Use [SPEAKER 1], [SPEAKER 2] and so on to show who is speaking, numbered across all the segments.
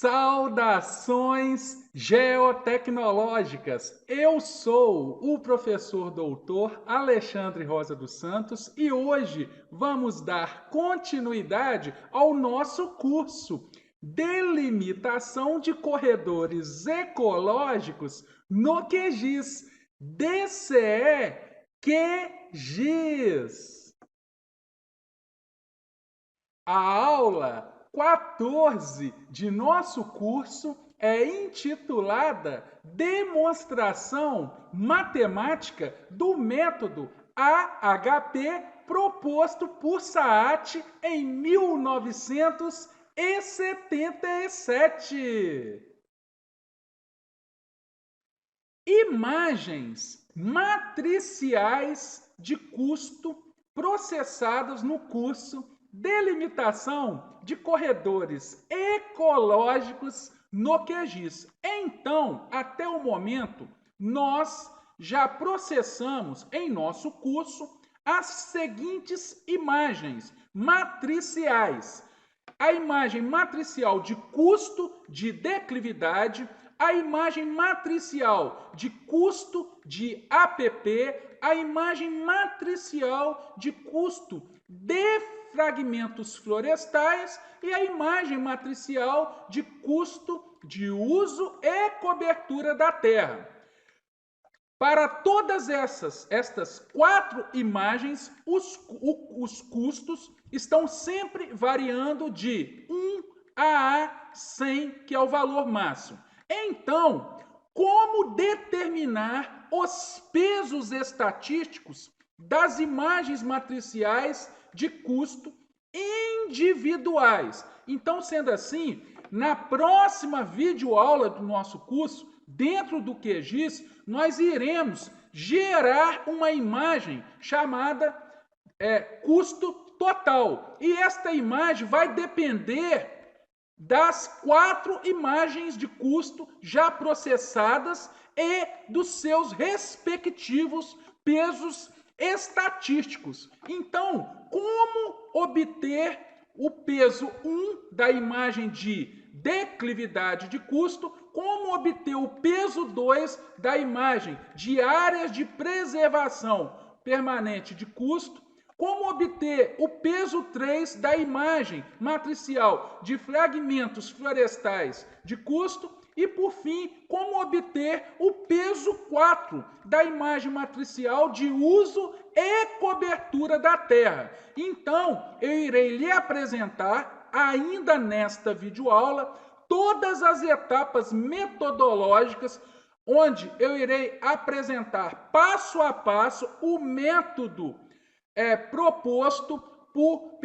[SPEAKER 1] Saudações geotecnológicas! Eu sou o professor doutor Alexandre Rosa dos Santos e hoje vamos dar continuidade ao nosso curso Delimitação de Corredores Ecológicos no QGIS, DCE QGIS. A aula 14 de nosso curso é intitulada Demonstração Matemática do Método AHP proposto por Saat em 1977. Imagens matriciais de custo processadas no curso Delimitação de Corredores Ecológicos no QGIS. Então, até o momento, nós já processamos em nosso curso as seguintes imagens matriciais: a imagem matricial de custo de declividade, a imagem matricial de custo de APP, a imagem matricial de custo de fragmentos florestais e a imagem matricial de custo de uso e cobertura da terra. Para todas estas quatro imagens, os custos estão sempre variando de 1 a 100, que é o valor máximo. Então, como determinar os pesos estatísticos das imagens matriciais de custo individuais? Então, sendo assim, na próxima videoaula do nosso curso, dentro do QGIS, nós iremos gerar uma imagem chamada custo total. E esta imagem vai depender das quatro imagens de custo já processadas e dos seus respectivos pesos estatísticos. Então, como obter o peso 1 da imagem de declividade de custo, como obter o peso 2 da imagem de áreas de preservação permanente de custo, como obter o peso 3 da imagem matricial de fragmentos florestais de custo e, por fim, como obter o peso 4 da imagem matricial de uso e cobertura da terra. Então, eu irei lhe apresentar, ainda nesta videoaula, todas as etapas metodológicas, onde eu irei apresentar passo a passo o método proposto por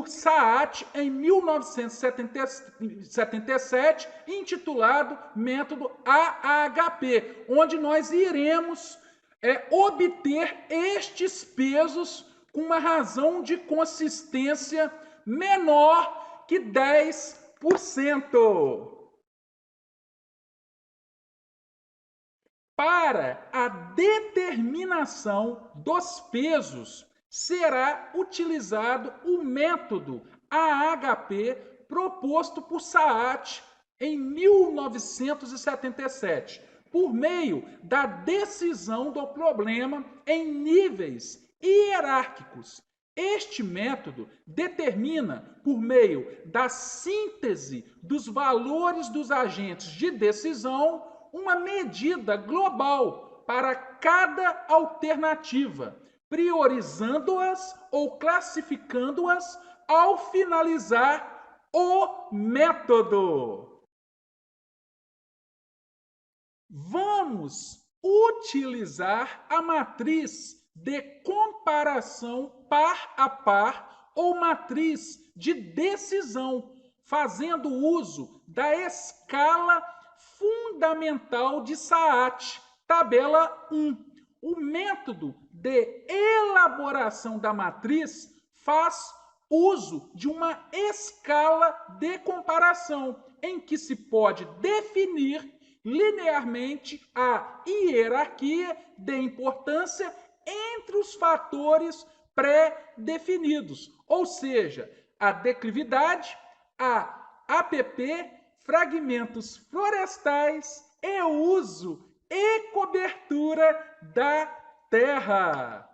[SPEAKER 1] Saat em 1977, intitulado Método AHP, onde nós iremos obter estes pesos com uma razão de consistência menor que 10%. Para a determinação dos pesos, será utilizado o método AHP proposto por Saat em 1977, por meio da decisão do problema em níveis hierárquicos. Este método determina, por meio da síntese dos valores dos agentes de decisão, uma medida global para cada alternativa, priorizando-as ou classificando-as ao finalizar o método. Vamos utilizar a matriz de comparação par a par ou matriz de decisão, fazendo uso da escala fundamental de Saat, tabela 1. O método de elaboração da matriz faz uso de uma escala de comparação, em que se pode definir linearmente a hierarquia de importância entre os fatores pré-definidos, ou seja, a declividade, a APP, fragmentos florestais e uso e cobertura da terra.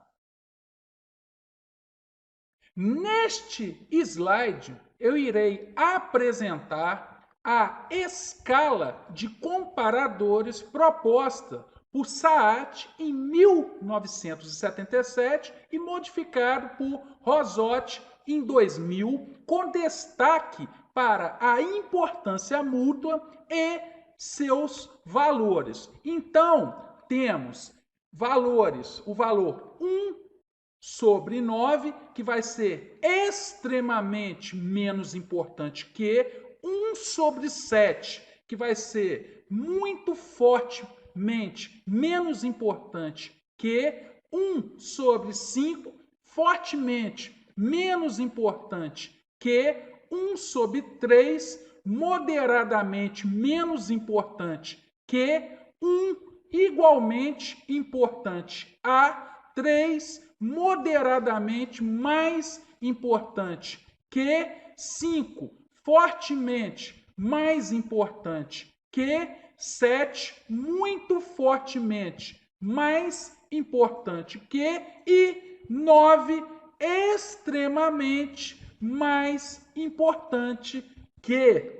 [SPEAKER 1] Neste slide, eu irei apresentar a escala de comparadores proposta por Saat em 1977 e modificado por Rossotti em 2000, com destaque para a importância mútua e seus valores. Então, temos valores, o valor 1/9, que vai ser extremamente menos importante que 1/7, que vai ser muito fortemente menos importante que 1/5, fortemente menos importante que 1/3, moderadamente menos importante que 1, igualmente importante a 3, moderadamente mais importante que 5, fortemente mais importante que 7, muito fortemente mais importante que, e 9, extremamente mais importante que.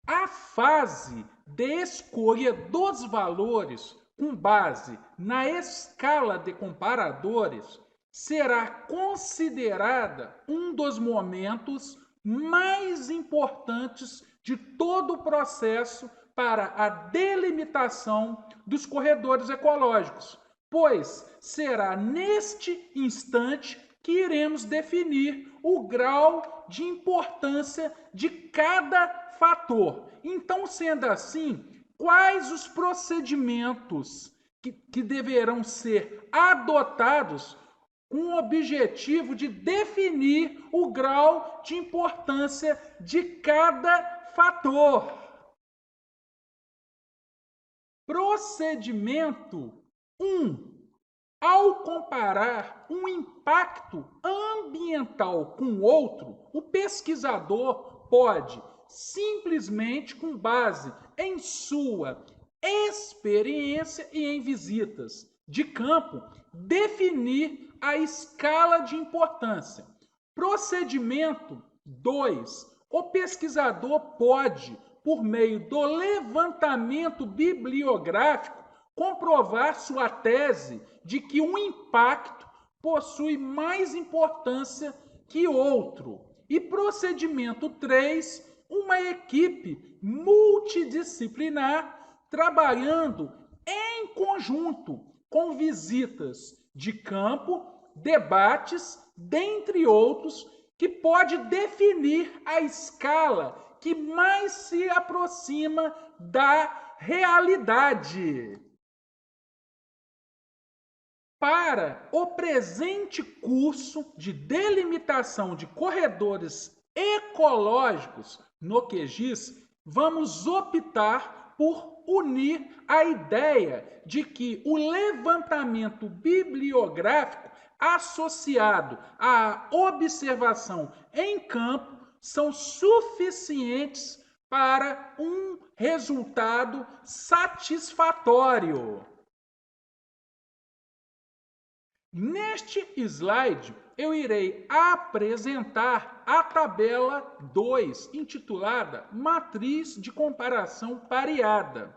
[SPEAKER 1] A fase de escolha dos valores com base na escala de comparadores será considerada um dos momentos mais importantes de todo o processo para a delimitação dos corredores ecológicos, pois será neste instante que iremos definir o grau de importância de cada fator. Então, sendo assim, quais os procedimentos que deverão ser adotados com o objetivo de definir o grau de importância de cada fator? Procedimento 1. Ao comparar um impacto ambiental com outro, o pesquisador pode simplesmente, com base em sua experiência e em visitas de campo, definir a escala de importância. Procedimento 2. O pesquisador pode, por meio do levantamento bibliográfico, comprovar sua tese de que um impacto possui mais importância que outro. E procedimento 3, uma equipe multidisciplinar trabalhando em conjunto com visitas de campo, debates, dentre outros, que pode definir a escala que mais se aproxima da realidade. Para o presente curso de delimitação de corredores ecológicos no QGIS, vamos optar por unir a ideia de que o levantamento bibliográfico associado à observação em campo são suficientes para um resultado satisfatório. Neste slide, eu irei apresentar a tabela 2, intitulada Matriz de Comparação Pareada.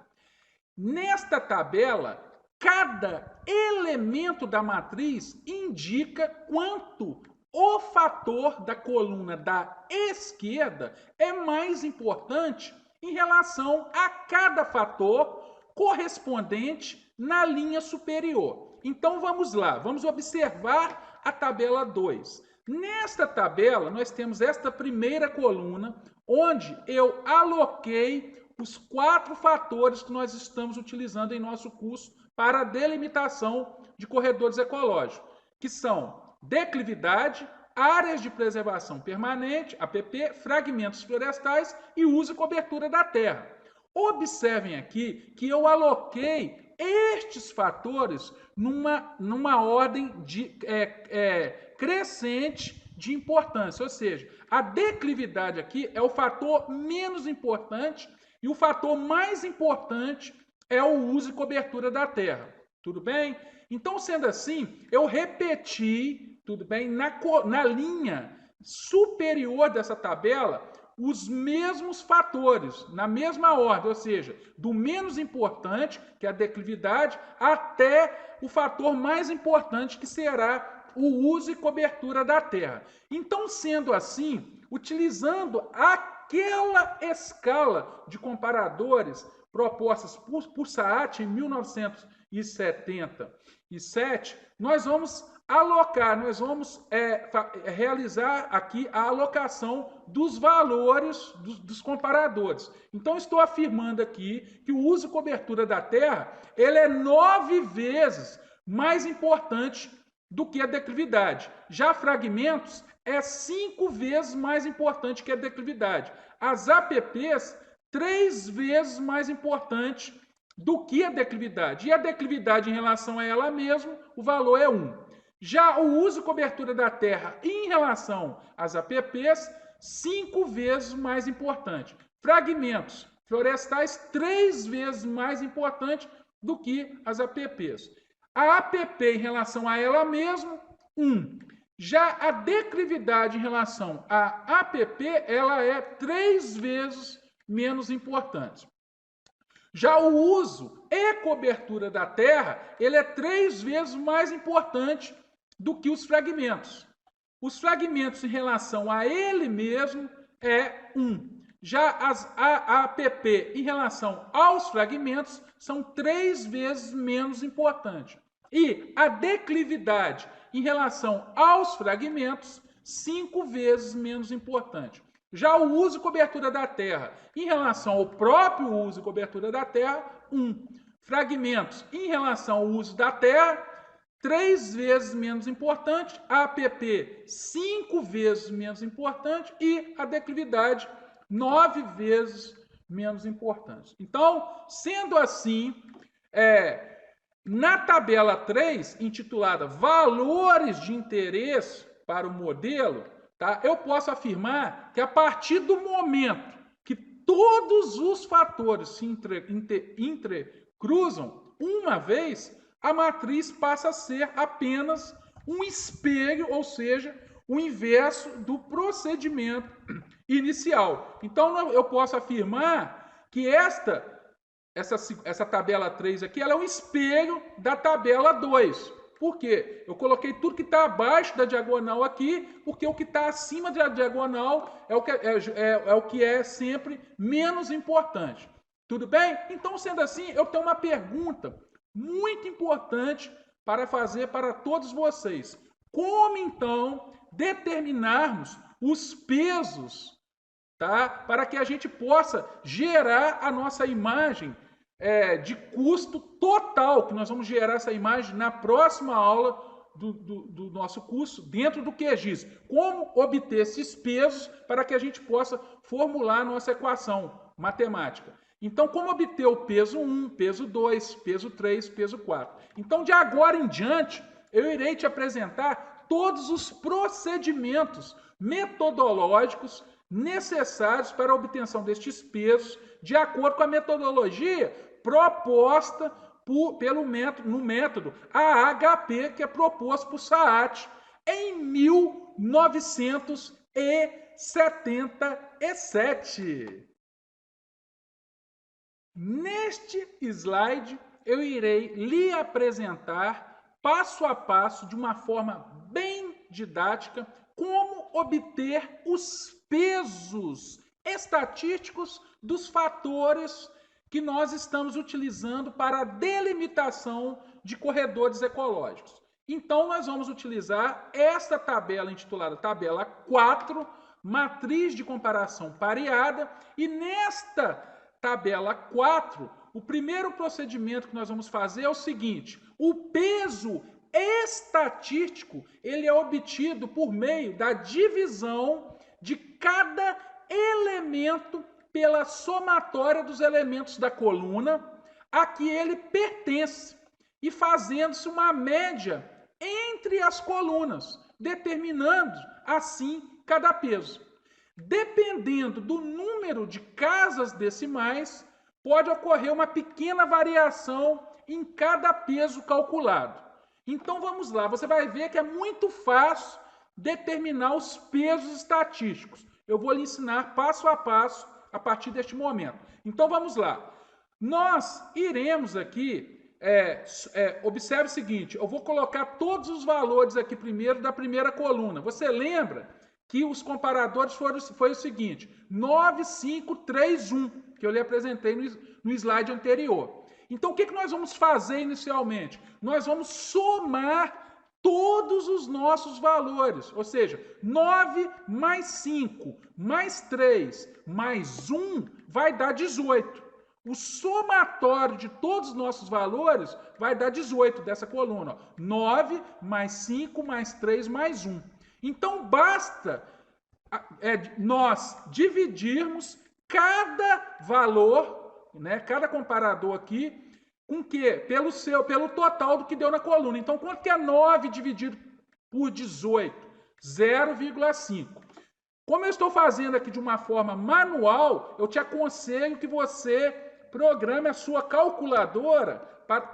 [SPEAKER 1] Nesta tabela, cada elemento da matriz indica quanto o fator da coluna da esquerda é mais importante em relação a cada fator correspondente na linha superior. Então vamos lá, vamos observar a tabela 2. Nesta tabela, nós temos esta primeira coluna, onde eu aloquei os 4 fatores que nós estamos utilizando em nosso curso para a delimitação de corredores ecológicos, que são declividade, áreas de preservação permanente, APP, fragmentos florestais e uso e cobertura da terra. Observem aqui que eu aloquei estes fatores numa ordem crescente de importância, ou seja, a declividade aqui é o fator menos importante e o fator mais importante é o uso e cobertura da terra. Tudo bem? Então, sendo assim, eu repeti, tudo bem, na linha superior dessa tabela, os mesmos fatores, na mesma ordem, ou seja, do menos importante, que é a declividade, até o fator mais importante, que será o uso e cobertura da terra. Então, sendo assim, utilizando aquela escala de comparadores propostas por Saat em 1977, nós vamos alocar, nós vamos realizar aqui a alocação dos valores dos comparadores. Então, estou afirmando aqui que o uso e cobertura da terra ele é 9 vezes mais importante do que a declividade. Já fragmentos é 5 vezes mais importante que a declividade. As APPs, 3 vezes mais importante do que a declividade. E a declividade em relação a ela mesma, o valor é 1. Já o uso e cobertura da terra em relação às APPs, 5 vezes mais importante. Fragmentos florestais, 3 vezes mais importante do que as APPs. A APP em relação a ela mesma, 1. Já a declividade em relação à APP, ela é 3 vezes menos importante. Já o uso e cobertura da terra, ele é 3 vezes mais importante do que os fragmentos. Os fragmentos em relação a ele mesmo é 1. Já a APP em relação aos fragmentos são 3 vezes menos importante. E a declividade em relação aos fragmentos, 5 vezes menos importante. Já o uso e cobertura da terra em relação ao próprio uso e cobertura da terra, 1. Fragmentos em relação ao uso da terra, 3 vezes menos importante, a APP 5 vezes menos importante e a declividade 9 vezes menos importante. Então, sendo assim, na tabela 3, intitulada Valores de Interesse para o Modelo, tá? Eu posso afirmar que a partir do momento que todos os fatores se entrecruzam uma vez, a matriz passa a ser apenas um espelho, ou seja, o inverso do procedimento inicial. Então, eu posso afirmar que essa tabela 3 aqui ela é um espelho da tabela 2. Por quê? Eu coloquei tudo que está abaixo da diagonal aqui, porque o que está acima da diagonal é o que é sempre menos importante. Tudo bem? Então, sendo assim, eu tenho uma pergunta muito importante para fazer para todos vocês. Como, então, determinarmos os pesos, tá? Para que a gente possa gerar a nossa imagem de custo total, que nós vamos gerar essa imagem na próxima aula do nosso curso, dentro do QGIS. Como obter esses pesos para que a gente possa formular a nossa equação matemática. Então, como obter o peso 1, peso 2, peso 3, peso 4? Então, de agora em diante, eu irei te apresentar todos os procedimentos metodológicos necessários para a obtenção destes pesos, de acordo com a metodologia proposta no método AHP, que é proposto por Saat em 1977. Neste slide, eu irei lhe apresentar, passo a passo, de uma forma bem didática, como obter os pesos estatísticos dos fatores que nós estamos utilizando para a delimitação de corredores ecológicos. Então, nós vamos utilizar esta tabela intitulada Tabela 4, Matriz de Comparação Pareada, e nesta tabela 4, o primeiro procedimento que nós vamos fazer é o seguinte: o peso estatístico ele é obtido por meio da divisão de cada elemento pela somatória dos elementos da coluna a que ele pertence e fazendo-se uma média entre as colunas. determinando assim cada peso. Dependendo do número de casas decimais, pode ocorrer uma pequena variação em cada peso calculado. Então vamos lá, você vai ver que é muito fácil determinar os pesos estatísticos. Eu vou lhe ensinar passo a passo a partir deste momento. Então vamos lá. Nós iremos aqui, observe o seguinte, eu vou colocar todos os valores aqui primeiro da primeira coluna. Você lembra que os comparadores foi o seguinte, 9, 5, 3, 1, que eu lhe apresentei no slide anterior. Então, o que nós vamos fazer inicialmente? Nós vamos somar todos os nossos valores, ou seja, 9 mais 5, mais 3, mais 1 vai dar 18. O somatório de todos os nossos valores vai dar 18 dessa coluna. 9 mais 5 mais 3 mais 1. Então, basta nós dividirmos cada valor, né, cada comparador aqui, com que? Pelo total do que deu na coluna. Então, quanto que é 9 dividido por 18? 0,5. Como eu estou fazendo aqui de uma forma manual, eu te aconselho que você programe a sua calculadora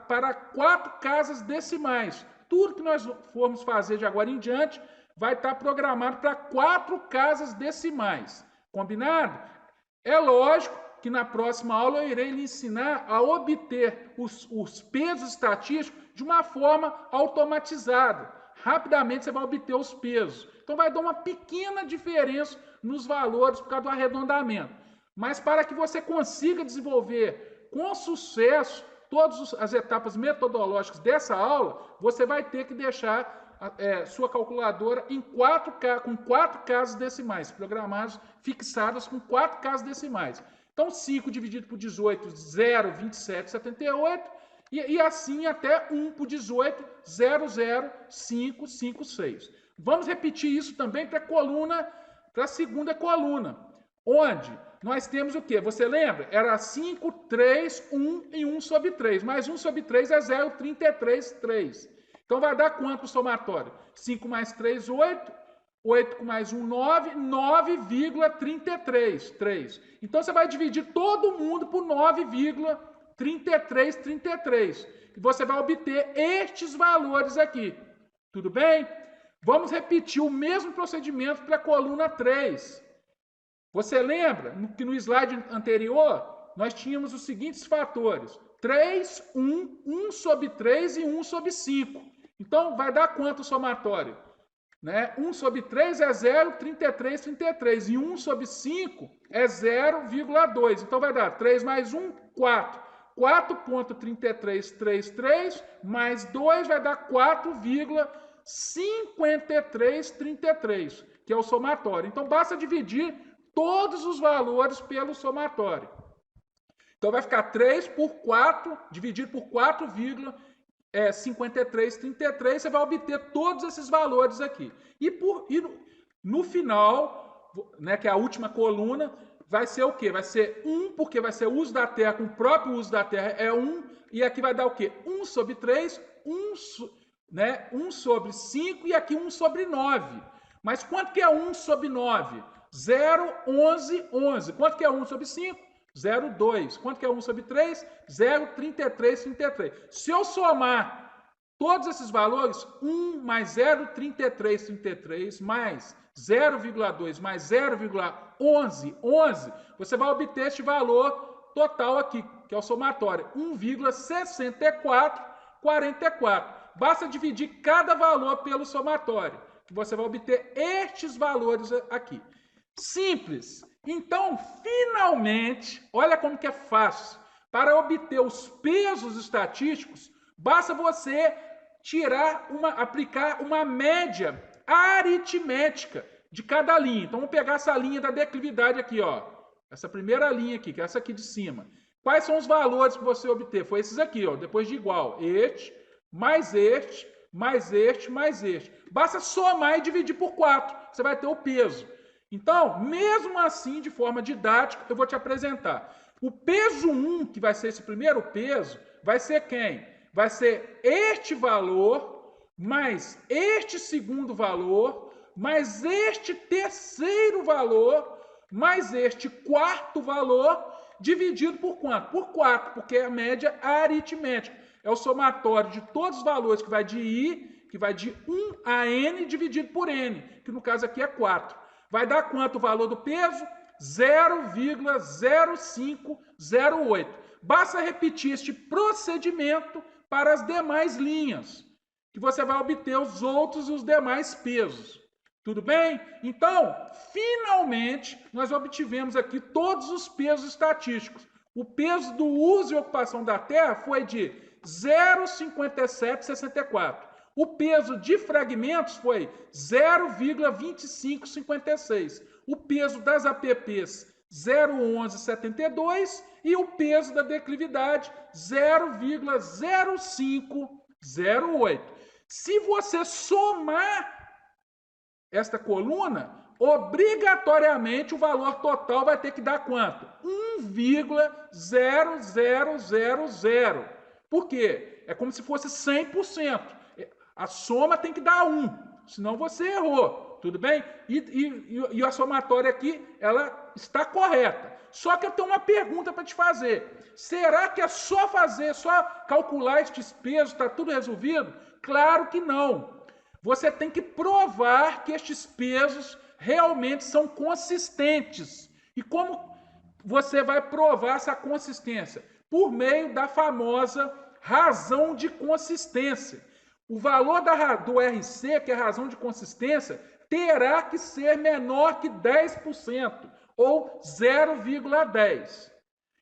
[SPEAKER 1] para 4 casas decimais. Tudo que nós formos fazer de agora em diante vai estar programado para 4 casas decimais. Combinado? É lógico que na próxima aula eu irei lhe ensinar a obter os pesos estatísticos de uma forma automatizada. Rapidamente você vai obter os pesos. Então vai dar uma pequena diferença nos valores por causa do arredondamento. Mas para que você consiga desenvolver com sucesso todas as etapas metodológicas dessa aula, você vai ter que deixar sua calculadora com 4 casas decimais, programadas, fixadas com 4 casas decimais. Então, 5 dividido por 18, 0,2778, e assim até 1 por 18, 0,0556. Vamos repetir isso também para a segunda coluna, onde nós temos o quê? Você lembra? Era 5, 3, 1 e 1 sobre 3. Mais 1 sobre 3 é 0,333. Então vai dar quanto o somatório? 5 mais 3, 8. 8 com mais 1, 9. 9,333. Então você vai dividir todo mundo por 9,3333. E você vai obter estes valores aqui. Tudo bem? Vamos repetir o mesmo procedimento para a coluna 3. Você lembra que no slide anterior nós tínhamos os seguintes fatores: 3, 1, 1 sobre 3 e 1 sobre 5. Então, vai dar quanto o somatório? 1 sobre 3 é 0,3333 e 1 sobre 5 é 0,2. Então, vai dar 3 mais 1, 4. 4,3333 mais 2 vai dar 4,5333, que é o somatório. Então, basta dividir todos os valores pelo somatório. Então, vai ficar 3 por 4, dividido por 4,5333, você vai obter todos esses valores aqui. E no final, né, que é a última coluna, vai ser o quê? Vai ser 1, porque vai ser o uso da terra, com o próprio uso da terra é 1, e aqui vai dar o quê? 1 sobre 3, 1 sobre 5 e aqui 1 sobre 9. Mas quanto que é 1 sobre 9? 0,1111. Quanto que é 1 sobre 5? 0,2. Quanto que é 1 sobre 3? 0,3333. Se eu somar todos esses valores, 1 mais 0,3333 mais 0,2 mais 0,1111, você vai obter este valor total aqui, que é o somatório, 1,6444. Basta dividir cada valor pelo somatório, que você vai obter estes valores aqui. Simples. Então, finalmente, olha como que é fácil. Para obter os pesos estatísticos, basta você aplicar uma média aritmética de cada linha. Então, vamos pegar essa linha da declividade aqui, ó. Essa primeira linha aqui, que é essa aqui de cima. Quais são os valores que você obter? Foi esses aqui, ó, depois de igual. Este, mais este, mais este, mais este. Basta somar e dividir por 4. Você vai ter o peso. Então, mesmo assim, de forma didática, eu vou te apresentar. O peso 1, que vai ser esse primeiro peso, vai ser quem? Vai ser este valor mais este segundo valor, mais este terceiro valor, mais este quarto valor, dividido por quanto? Por 4, porque é a média aritmética. É o somatório de todos os valores que vai de I, que vai de 1 a N, dividido por N, que no caso aqui é 4. Vai dar quanto o valor do peso? 0,0508. Basta repetir este procedimento para as demais linhas, que você vai obter os outros e os demais pesos. Tudo bem? Então, finalmente, nós obtivemos aqui todos os pesos estatísticos. O peso do uso e ocupação da terra foi de 0,5764. O peso de fragmentos foi 0,2556. O peso das APPs, 0,1172. E o peso da declividade, 0,0508. Se você somar esta coluna, obrigatoriamente o valor total vai ter que dar quanto? 1,0000. Por quê? É como se fosse 100%. A soma tem que dar 1, senão você errou. Tudo bem? E a somatória aqui, ela está correta. Só que eu tenho uma pergunta para te fazer. Será que é só calcular estes pesos, está tudo resolvido? Claro que não. Você tem que provar que estes pesos realmente são consistentes. E como você vai provar essa consistência? Por meio da famosa razão de consistência. O valor do RC, que é a razão de consistência, terá que ser menor que 10%, ou 0,10.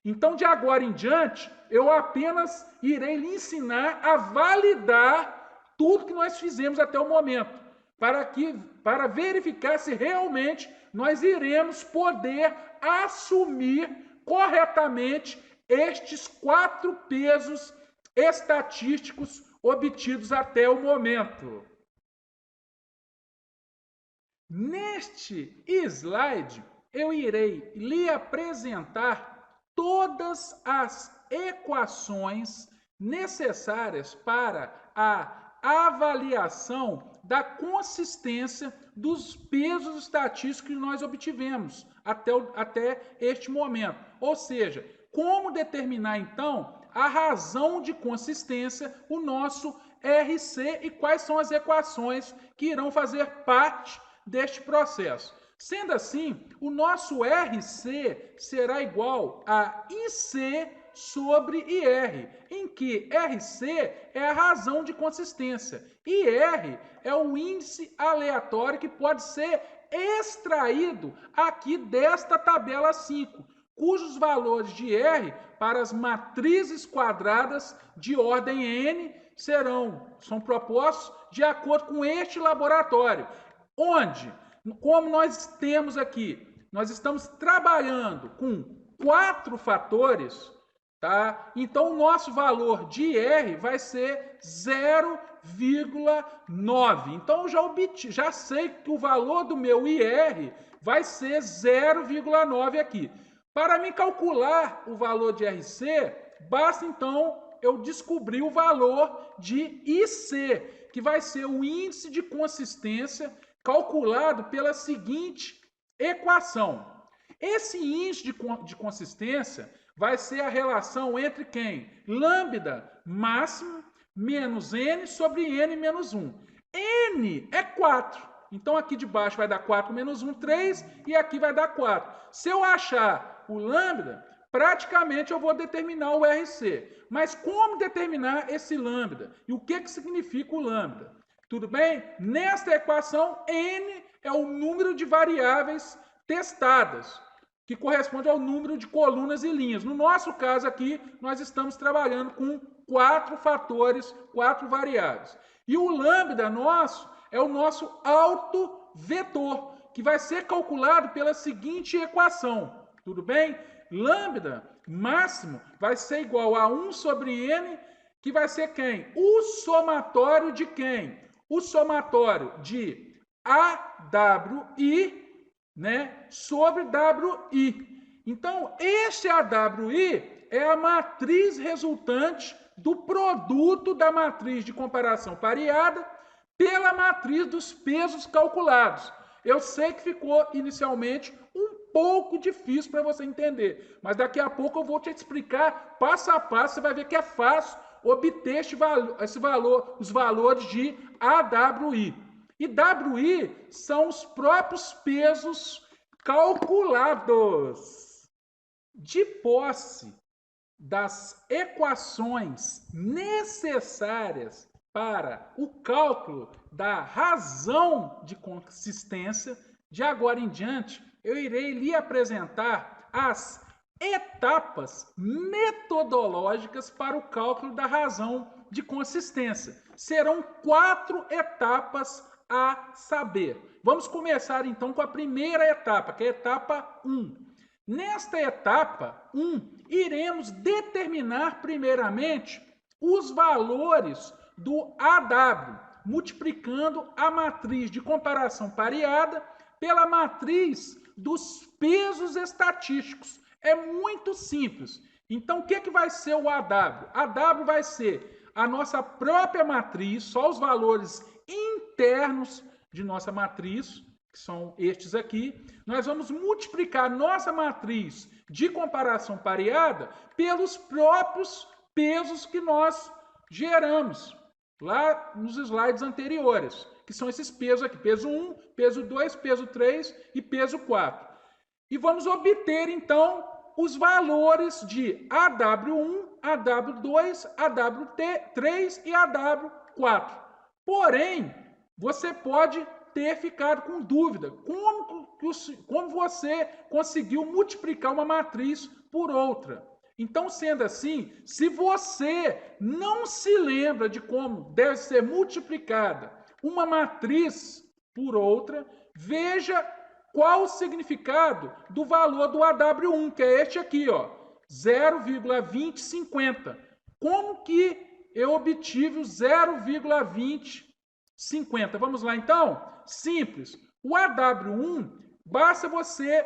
[SPEAKER 1] Então, de agora em diante, eu apenas irei lhe ensinar a validar tudo que nós fizemos até o momento, para verificar se realmente nós iremos poder assumir corretamente estes 4 pesos estatísticos obtidos até o momento. Neste slide, eu irei lhe apresentar todas as equações necessárias para a avaliação da consistência dos pesos estatísticos que nós obtivemos até este momento. Ou seja, como determinar então a razão de consistência, o nosso RC, e quais são as equações que irão fazer parte deste processo. Sendo assim, o nosso RC será igual a IC sobre IR, em que RC é a razão de consistência e IR é o índice aleatório que pode ser extraído aqui desta tabela 5, cujos valores de R para as matrizes quadradas de ordem N são propostos de acordo com este laboratório, onde, como nós temos aqui, nós estamos trabalhando com 4 fatores, tá? Então, o nosso valor de R vai ser 0,9. Então, eu já sei que o valor do meu IR vai ser 0,9 aqui. Para me calcular o valor de RC, basta então eu descobrir o valor de IC, que vai ser o índice de consistência calculado pela seguinte equação. Esse índice de consistência vai ser a relação entre quem? Lambda máximo menos N sobre N menos 1. N é 4. Então, aqui de baixo vai dar 4 menos 1, 3, e aqui vai dar 4. Se eu achar o lambda, praticamente eu vou determinar o RC. Mas como determinar esse lambda? E o que significa o lambda? Tudo bem? Nesta equação, N é o número de variáveis testadas, que corresponde ao número de colunas e linhas. No nosso caso aqui, nós estamos trabalhando com 4 fatores, 4 variáveis. E o lambda nosso é o nosso autovetor, que vai ser calculado pela seguinte equação. Tudo bem? Lambda máximo vai ser igual a 1 sobre N, que vai ser quem? O somatório de quem? O somatório de AWI, né, sobre WI. Então, este AWI é a matriz resultante do produto da matriz de comparação pareada pela matriz dos pesos calculados. Eu sei que ficou inicialmente um pouco difícil para você entender, mas daqui a pouco eu vou te explicar passo a passo, você vai ver que é fácil obter esse valor, os valores de AWI. E WI são os próprios pesos calculados. De posse das equações necessárias para o cálculo da razão de consistência, de agora em diante, eu irei lhe apresentar as etapas metodológicas para o cálculo da razão de consistência. Serão 4 etapas a saber. Vamos começar então com a primeira etapa, que é a etapa 1. Nesta etapa 1, iremos determinar primeiramente os valores do AW, multiplicando a matriz de comparação pareada pela matriz dos pesos estatísticos. É muito simples. Então, o que vai ser o AW? AW vai ser a nossa própria matriz, só os valores internos de nossa matriz, que são estes aqui. Nós vamos multiplicar nossa matriz de comparação pareada pelos próprios pesos que nós geramos lá nos slides anteriores, que são esses pesos aqui, peso 1, peso 2, peso 3 e peso 4. E vamos obter, então, os valores de AW1, AW2, AW3 e AW4. Porém, você pode ter ficado com dúvida. Como você conseguiu multiplicar uma matriz por outra? Então, sendo assim, se você não se lembra de como deve ser multiplicada uma matriz por outra, veja qual o significado do valor do AW1, que é este aqui, ó, 0,2050. Como que eu obtive o 0,2050? Vamos lá, então? Simples. O AW1, basta você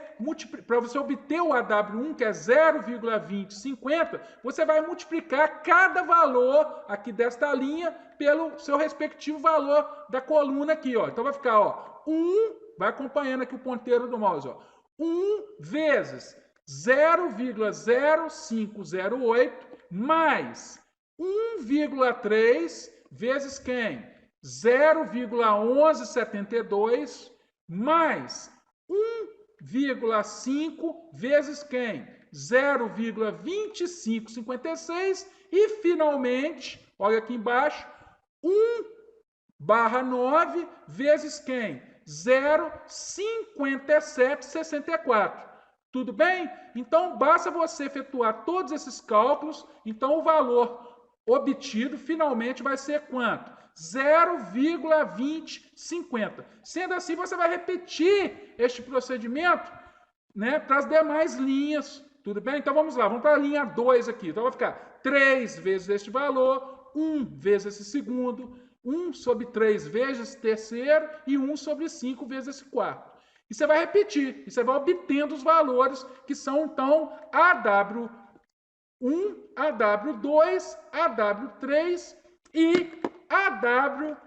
[SPEAKER 1] para você obter o AW1, que é 0,2050, você vai multiplicar cada valor aqui desta linha pelo seu respectivo valor da coluna aqui, ó. Então vai ficar, ó, 1, vai acompanhando aqui o ponteiro do mouse, ó. 1 vezes 0,0508 mais 1,3 vezes quem? 0,1172 mais 1,5 vezes quem? 0,2556 e, finalmente, olha aqui embaixo, 1/9 vezes quem? 0,5764. Tudo bem? Então, basta você efetuar todos esses cálculos. Então, o valor obtido finalmente vai ser quanto? 0,2050. Sendo assim, você vai repetir este procedimento, né, para as demais linhas. Tudo bem? Então, vamos lá. Vamos para a linha 2 aqui. Então, vai ficar 3 vezes este valor, 1 vezes esse segundo, 1 sobre 3 vezes esse terceiro e 1 sobre 5 vezes esse quarto. E você vai repetir, e você vai obtendo os valores que são, então, AW1, AW2, AW3 e AW4.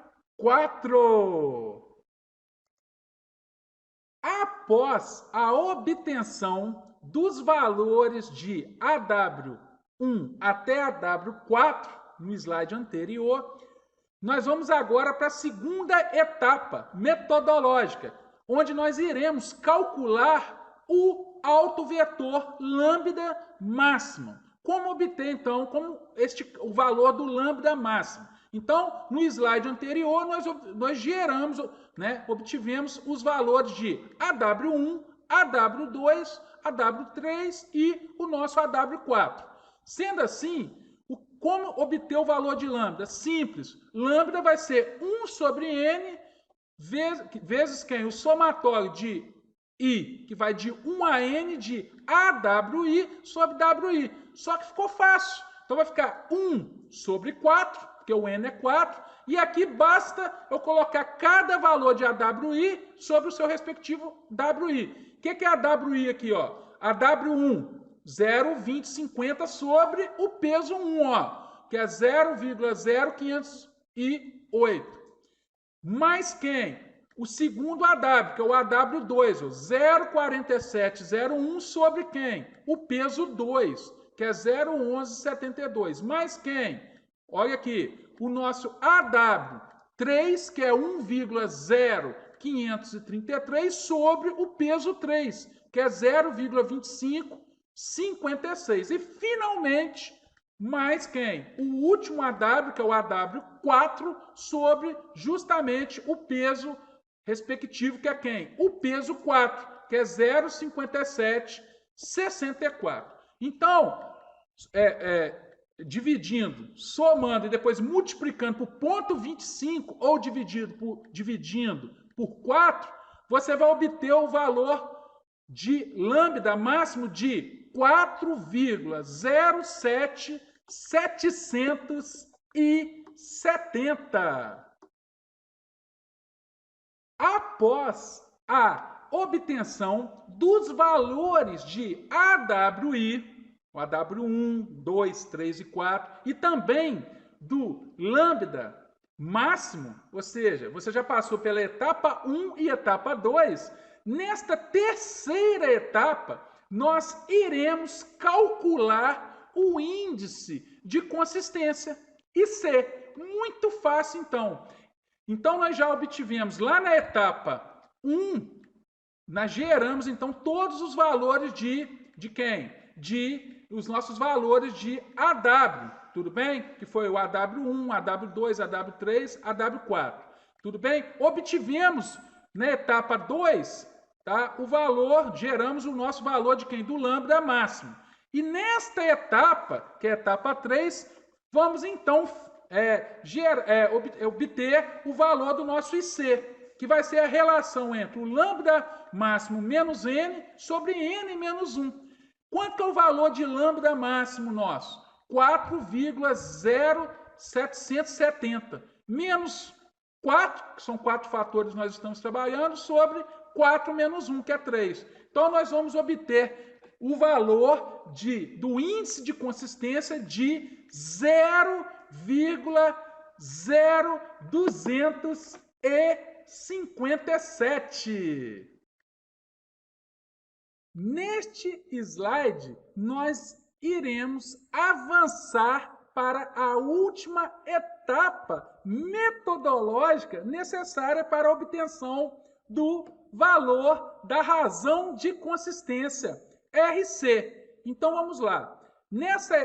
[SPEAKER 1] Após a obtenção dos valores de AW1 até AW4, no slide anterior, nós vamos agora para a segunda etapa metodológica, onde nós iremos calcular o autovetor lambda máximo. Como obter, então, o valor do lambda máximo? Então, no slide anterior, nós geramos, né, obtivemos os valores de AW1, AW2, AW3 e o nosso AW4. Sendo assim, como obter o valor de lambda? Simples. Lambda vai ser 1 sobre n vezes quem? O somatório de I, que vai de 1 a n de AWI sobre WI. Só que ficou fácil. Então vai ficar 1 sobre 4, porque o n é 4, e aqui basta eu colocar cada valor de AWI sobre o seu respectivo WI. O que é AWI aqui, ó? AW1, 0,2050 sobre o peso 1, ó, que é 0,0508. mais quem? O segundo AW, que é o AW2, 0,4701 sobre quem? O peso 2, que é 0,1172. Mais quem? Olha aqui, o nosso AW3, que é 1,0533 sobre o peso 3, que é 0,2556. E finalmente, mais quem? O último AW, que é o AW4, sobre justamente o peso respectivo, que é quem? O peso 4, que é 0,5764. Então, dividindo, somando e depois multiplicando por 0,25 ou dividindo por 4, você vai obter o valor de lambda máximo de 4,07770. Após a obtenção dos valores de AWI, o AW1, 2, 3 e 4, e também do lambda máximo, ou seja, você já passou pela etapa 1 e etapa 2, nesta terceira etapa, nós iremos calcular o índice de consistência, IC. Muito fácil, então. Então, nós já obtivemos lá na etapa 1, nós geramos, então, todos os valores de quem? Os nossos valores de AW, tudo bem? Que foi o AW1, AW2, AW3, AW4, tudo bem? Obtivemos na etapa 2, tá? O valor, geramos o nosso valor de quem? Do lambda máximo. E nesta etapa, que é a etapa 3, vamos, então, obter o valor do nosso IC, que vai ser a relação entre o lambda máximo menos n sobre n menos 1. Quanto que é o valor de lambda máximo nosso? 4,0770 menos 4, que são 4 fatores que nós estamos trabalhando, sobre 4 menos 1, que é 3. Então, nós vamos obter o valor do índice de consistência de 0,0257. Neste slide, nós iremos avançar para a última etapa metodológica necessária para a obtenção do valor da razão de consistência, RC. Então, vamos lá.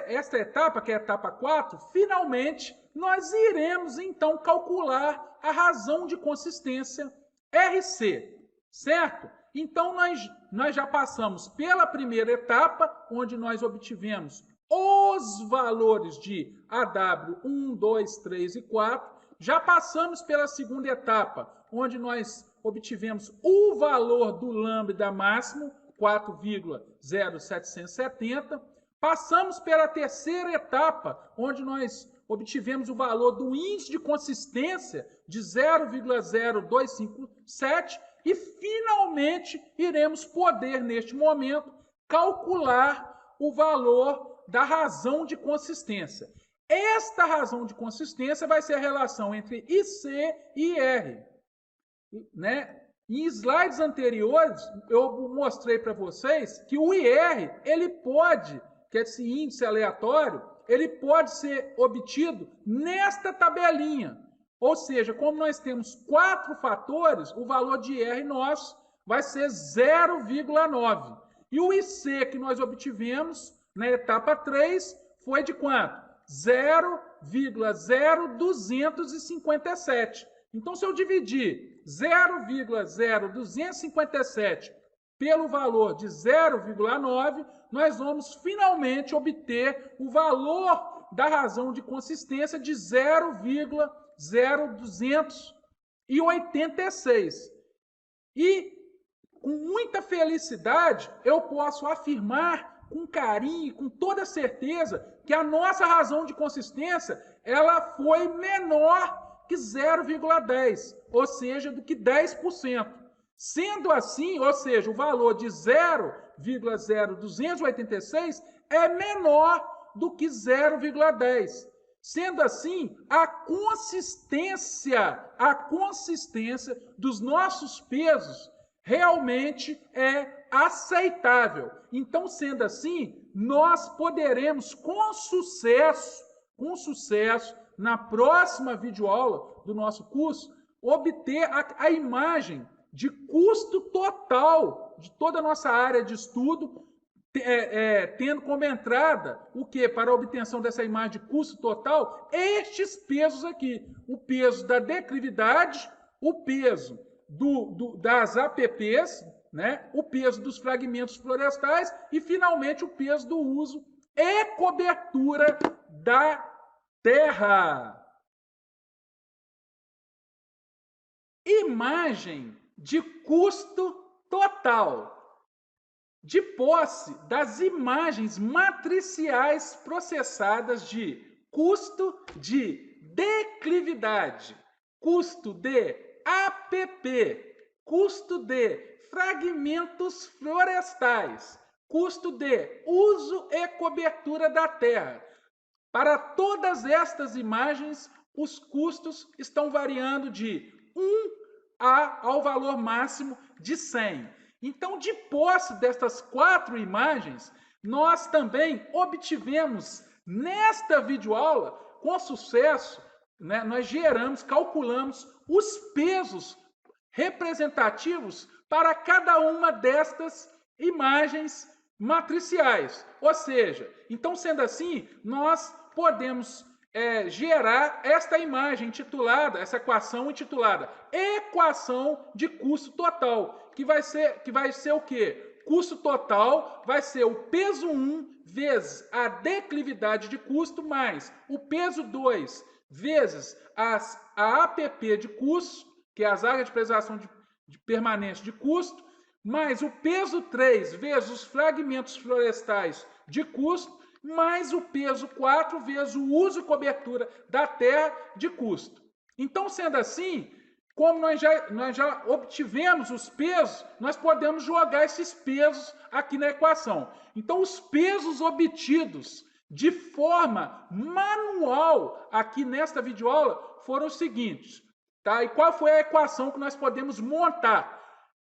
[SPEAKER 1] Esta etapa, que é a etapa 4, finalmente, nós iremos, então, calcular a razão de consistência, RC, certo? Então, nós já passamos pela primeira etapa, onde nós obtivemos os valores de AW 1, 2, 3 e 4. Já passamos pela segunda etapa, onde nós obtivemos o valor do lambda máximo, 4,0770. Passamos pela terceira etapa, onde nós obtivemos o valor do índice de consistência de 0,0257 e, finalmente, iremos poder, neste momento, calcular o valor da razão de consistência. Esta razão de consistência vai ser a relação entre IC e R. Né? Em slides anteriores, eu mostrei para vocês que o IR, ele pode, que é esse índice aleatório, ele pode ser obtido nesta tabelinha. Ou seja, como nós temos 4 fatores, o valor de IR nosso vai ser 0,9. E o IC que nós obtivemos na etapa 3 foi de quanto? 0,0257. Então, se eu dividir 0,0257 pelo valor de 0,9, nós vamos finalmente obter o valor da razão de consistência de 0,0286. E, com muita felicidade, eu posso afirmar com carinho, com toda certeza, que a nossa razão de consistência ela foi menor que 0,10, ou seja, do que 10%. Sendo assim, ou seja, o valor de 0,0286 é menor do que 0,10. Sendo assim, a consistência dos nossos pesos realmente é aceitável. Então, sendo assim, nós poderemos com sucesso, na próxima videoaula do nosso curso, obter a imagem de custo total de toda a nossa área de estudo, tendo como entrada o que? Para a obtenção dessa imagem de custo total, estes pesos aqui. O peso da declividade, o peso das APPs, né? O peso dos fragmentos florestais e, finalmente, o peso do uso e cobertura da terra. Imagem de custo total. De posse das imagens matriciais processadas de custo de declividade, custo de APP, custo de fragmentos florestais, custo de uso e cobertura da terra. Para todas estas imagens, os custos estão variando de 1 ao valor máximo de 100. Então, de posse destas 4 imagens, nós também obtivemos nesta videoaula, com sucesso, né, nós calculamos os pesos representativos para cada uma destas imagens matriciais. Ou seja, então, sendo assim, nós podemos gerar esta imagem intitulada, essa equação intitulada equação de custo total, que vai ser o quê? Custo total vai ser o peso 1 vezes a declividade de custo mais o peso 2 vezes a APP de custo, que é as áreas de preservação de permanência de custo, mais o peso 3 vezes os fragmentos florestais de custo, mais o peso 4 vezes o uso e cobertura da terra de custo. Então, sendo assim, como nós já obtivemos os pesos, nós podemos jogar esses pesos aqui na equação. Então, os pesos obtidos de forma manual aqui nesta videoaula foram os seguintes. Tá? E qual foi a equação que nós podemos montar?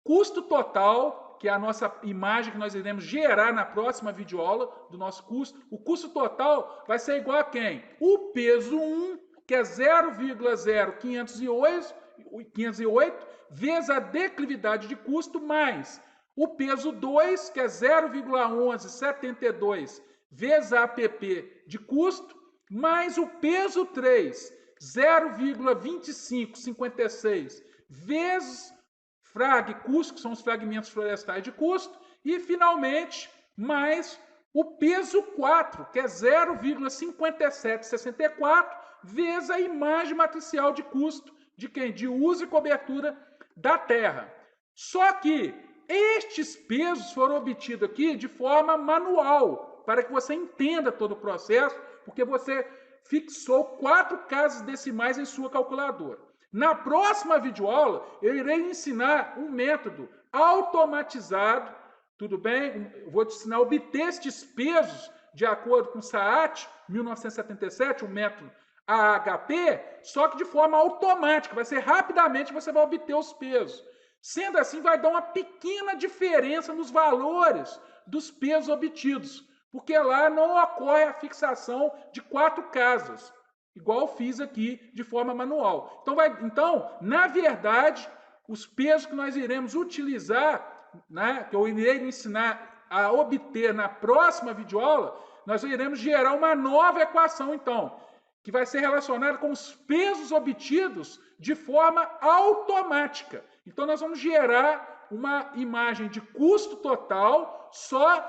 [SPEAKER 1] Custo total, que é a nossa imagem que nós iremos gerar na próxima videoaula do nosso curso. O custo total vai ser igual a quem? O peso 1, que é 0,0508, vezes a declividade de custo, mais o peso 2, que é 0,1172, vezes a APP de custo, mais o peso 3, 0,2556, vezes frag custo, que são os fragmentos florestais de custo, e, finalmente, mais o peso 4, que é 0,5764, vezes a imagem matricial de custo de quem? De uso e cobertura da terra. Só que estes pesos foram obtidos aqui de forma manual, para que você entenda todo o processo, porque você fixou 4 casas decimais em sua calculadora. Na próxima videoaula, eu irei ensinar um método automatizado, tudo bem? Eu vou te ensinar a obter estes pesos de acordo com o SAAT 1977, o método AHP, só que de forma automática, vai ser rapidamente você vai obter os pesos. Sendo assim, vai dar uma pequena diferença nos valores dos pesos obtidos, porque lá não ocorre a fixação de 4 casas, igual eu fiz aqui de forma manual. Então, na verdade, os pesos que nós iremos utilizar, né, que eu irei ensinar a obter na próxima videoaula, nós iremos gerar uma nova equação, então, que vai ser relacionada com os pesos obtidos de forma automática. Então, nós vamos gerar uma imagem de custo total só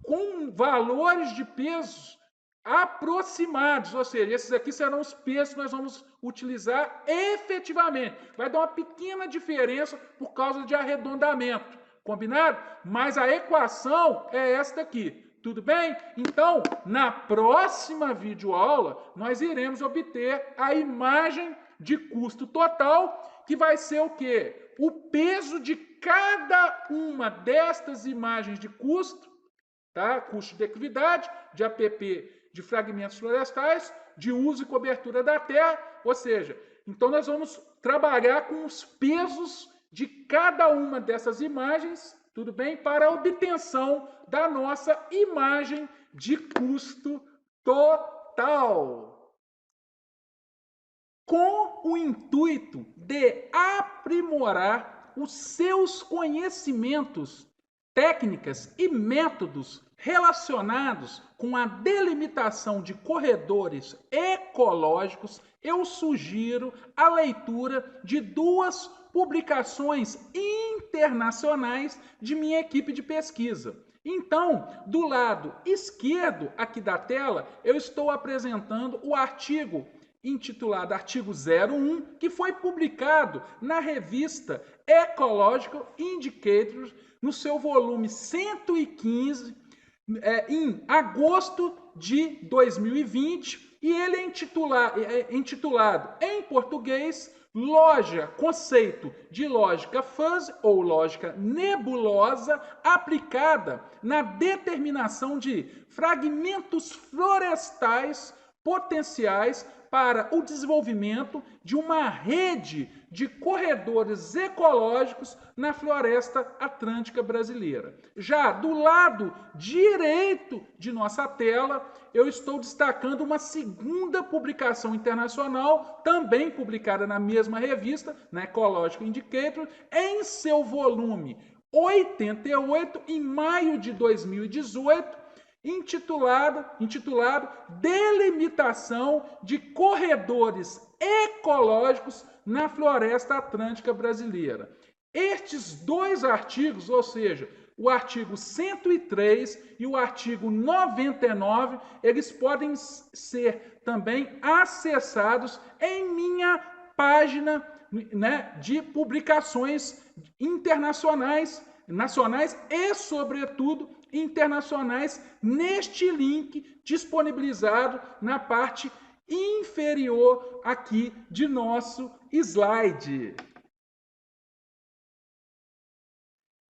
[SPEAKER 1] com valores de pesos aproximados, ou seja, esses aqui serão os pesos que nós vamos utilizar efetivamente. Vai dar uma pequena diferença por causa de arredondamento, combinado? Mas a equação é esta aqui, tudo bem? Então, na próxima videoaula, nós iremos obter a imagem de custo total, que vai ser o quê? O peso de cada uma destas imagens de custo, tá? Custo de declividade, de APP de fragmentos florestais, de uso e cobertura da terra, ou seja, então nós vamos trabalhar com os pesos de cada uma dessas imagens, tudo bem? Para a obtenção da nossa imagem de custo total. Com o intuito de aprimorar os seus conhecimentos, técnicas e métodos relacionados com a delimitação de corredores ecológicos, eu sugiro a leitura de duas publicações internacionais de minha equipe de pesquisa. Então, do lado esquerdo aqui da tela, eu estou apresentando o artigo intitulado Artigo 01, que foi publicado na revista Ecological Indicators, no seu volume 115, em agosto de 2020, e ele é intitulado em português Conceito de lógica fuzzy ou lógica nebulosa aplicada na determinação de fragmentos florestais potenciais para o desenvolvimento de uma rede de corredores ecológicos na floresta atlântica brasileira. Já do lado direito de nossa tela, eu estou destacando uma segunda publicação internacional, também publicada na mesma revista, na Ecological Indicator, em seu volume 88, em maio de 2018, intitulado Delimitação de Corredores Ecológicos na Floresta Atlântica Brasileira. Estes dois artigos, ou seja, o artigo 103 e o artigo 99, eles podem ser também acessados em minha página, né, de publicações internacionais, nacionais e, sobretudo, internacionais, neste link disponibilizado na parte inferior aqui de nosso slide.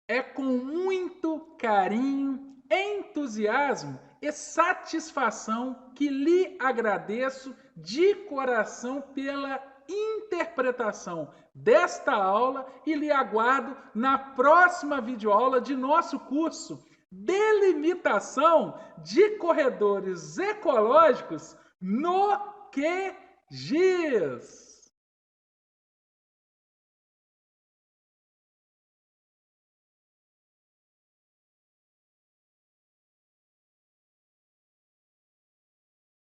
[SPEAKER 1] É com muito carinho, entusiasmo e satisfação que lhe agradeço de coração pela interpretação desta aula e lhe aguardo na próxima videoaula de nosso curso Delimitação de Corredores Ecológicos no QGIS.